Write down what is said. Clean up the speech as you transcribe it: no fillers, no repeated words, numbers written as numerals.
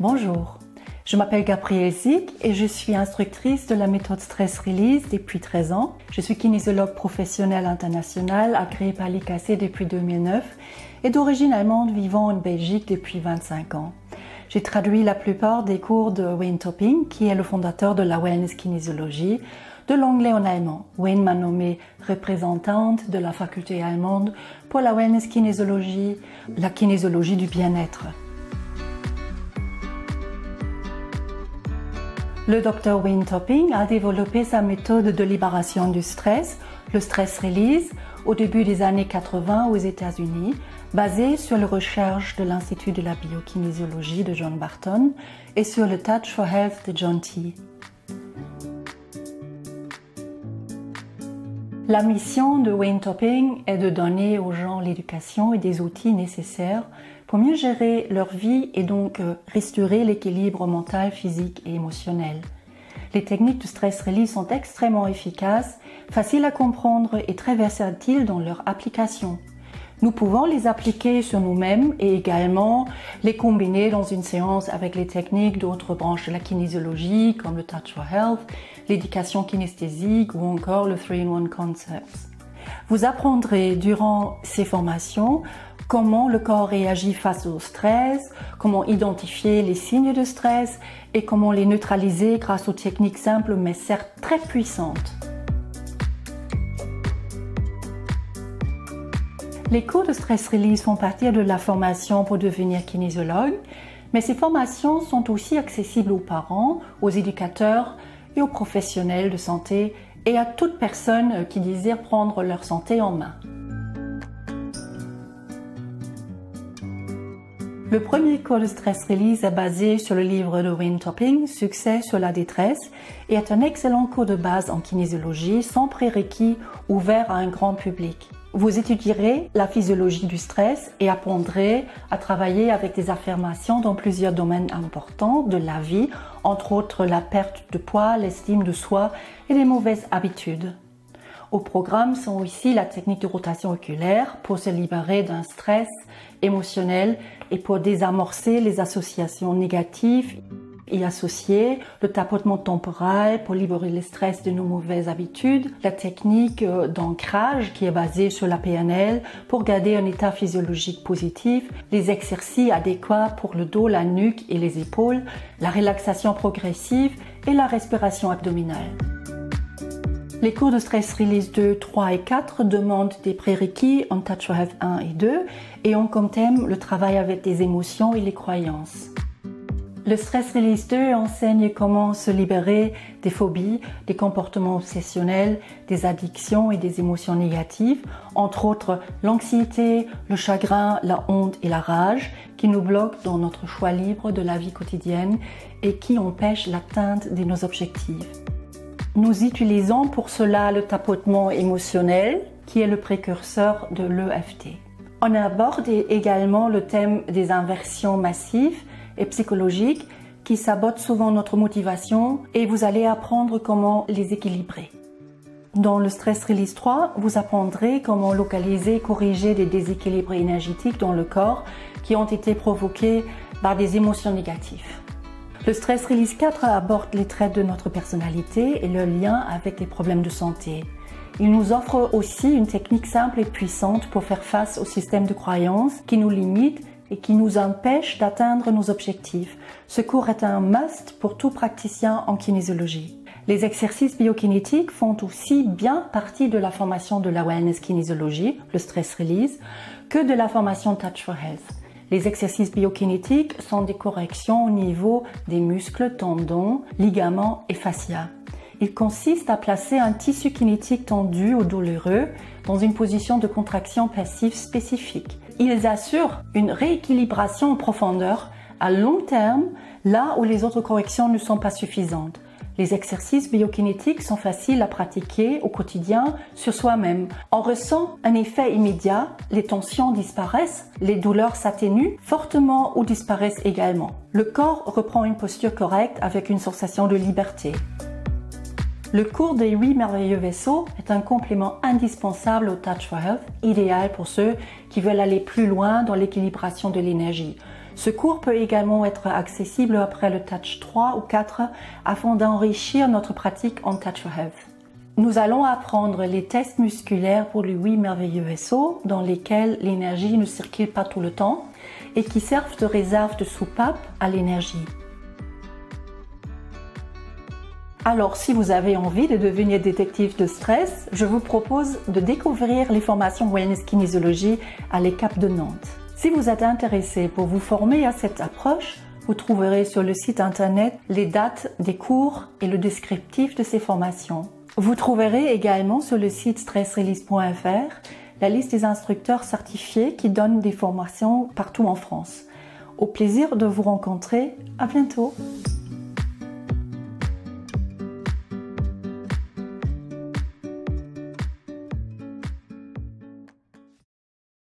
Bonjour, je m'appelle Gabrielle Zick et je suis instructrice de la méthode Stress Release depuis 13 ans. Je suis kinésiologue professionnelle internationale agréée par l'IKC depuis 2009 et d'origine allemande vivant en Belgique depuis 25 ans. J'ai traduit la plupart des cours de Wayne Topping, qui est le fondateur de la Wellness Kinésiologie, de l'anglais en allemand. Wayne m'a nommée représentante de la faculté allemande pour la Wellness Kinésiologie, la kinésiologie du bien-être. Le Dr Wayne Topping a développé sa méthode de libération du stress, le Stress Release, au début des années 80 aux États-Unis, basée sur les recherches de l'Institut de la biokinésiologie de John Barton et sur le Touch for Health de John T. La mission de Wayne Topping est de donner aux gens l'éducation et des outils nécessaires pour mieux gérer leur vie et donc restaurer l'équilibre mental, physique et émotionnel. Les techniques de stress release sont extrêmement efficaces, faciles à comprendre et très versatiles dans leur application. Nous pouvons les appliquer sur nous-mêmes et également les combiner dans une séance avec les techniques d'autres branches de la kinésiologie comme le Touch for Health, l'éducation kinesthésique ou encore le 3-in-1 Concepts. Vous apprendrez durant ces formations comment le corps réagit face au stress, comment identifier les signes de stress et comment les neutraliser grâce aux techniques simples mais certes très puissantes. Les cours de Stress Release font partie de la formation pour devenir kinésiologue, mais ces formations sont aussi accessibles aux parents, aux éducateurs et aux professionnels de santé et à toute personne qui désire prendre leur santé en main. Le premier cours de Stress Release est basé sur le livre de Wayne Topping, Succès sur la détresse, et est un excellent cours de base en kinésiologie sans prérequis, ouvert à un grand public. Vous étudierez la physiologie du stress et apprendrez à travailler avec des affirmations dans plusieurs domaines importants de la vie, entre autres la perte de poids, l'estime de soi et les mauvaises habitudes. Au programme sont aussi la technique de rotation oculaire pour se libérer d'un stress émotionnel et pour désamorcer les associations négatives y associées, le tapotement temporal pour libérer le stress de nos mauvaises habitudes, la technique d'ancrage qui est basée sur la PNL pour garder un état physiologique positif, les exercices adéquats pour le dos, la nuque et les épaules, la relaxation progressive et la respiration abdominale. Les cours de Stress Release 2, 3 et 4 demandent des prérequis en Touch for Health 1 et 2 et ont comme thème le travail avec des émotions et les croyances. Le Stress Release 2 enseigne comment se libérer des phobies, des comportements obsessionnels, des addictions et des émotions négatives, entre autres l'anxiété, le chagrin, la honte et la rage, qui nous bloquent dans notre choix libre de la vie quotidienne et qui empêchent l'atteinte de nos objectifs. Nous utilisons pour cela le tapotement émotionnel, qui est le précurseur de l'EFT. On aborde également le thème des inversions massives et psychologiques qui sabotent souvent notre motivation et vous allez apprendre comment les équilibrer. Dans le Stress Release 3, vous apprendrez comment localiser et corriger des déséquilibres énergétiques dans le corps qui ont été provoqués par des émotions négatives. Le Stress Release 4 aborde les traits de notre personnalité et le lien avec les problèmes de santé. Il nous offre aussi une technique simple et puissante pour faire face au système de croyances qui nous limite et qui nous empêche d'atteindre nos objectifs. Ce cours est un must pour tout praticien en kinésiologie. Les exercices biokinétiques font aussi bien partie de la formation de la Wellness Kinésiologie, le Stress Release, que de la formation Touch for Health. Les exercices biokinétiques sont des corrections au niveau des muscles, tendons, ligaments et fascias. Ils consistent à placer un tissu kinétique tendu ou douloureux dans une position de contraction passive spécifique. Ils assurent une rééquilibration en profondeur à long terme, là où les autres corrections ne sont pas suffisantes. Les exercices biokinétiques sont faciles à pratiquer au quotidien sur soi-même. On ressent un effet immédiat, les tensions disparaissent, les douleurs s'atténuent fortement ou disparaissent également. Le corps reprend une posture correcte avec une sensation de liberté. Le cours des 8 merveilleux vaisseaux est un complément indispensable au Touch for Health, idéal pour ceux qui veulent aller plus loin dans l'équilibration de l'énergie. Ce cours peut également être accessible après le Touch 3 ou 4 afin d'enrichir notre pratique en Touch for Health. Nous allons apprendre les tests musculaires pour les 8 merveilleux vaisseaux dans lesquels l'énergie ne circule pas tout le temps et qui servent de réserve de soupape à l'énergie. Alors, si vous avez envie de devenir détective de stress, je vous propose de découvrir les formations Wellness Kinésiologie à l'ECAP de Nantes. Si vous êtes intéressé pour vous former à cette approche, vous trouverez sur le site internet les dates des cours et le descriptif de ces formations. Vous trouverez également sur le site stressrelease.fr la liste des instructeurs certifiés qui donnent des formations partout en France. Au plaisir de vous rencontrer, à bientôt!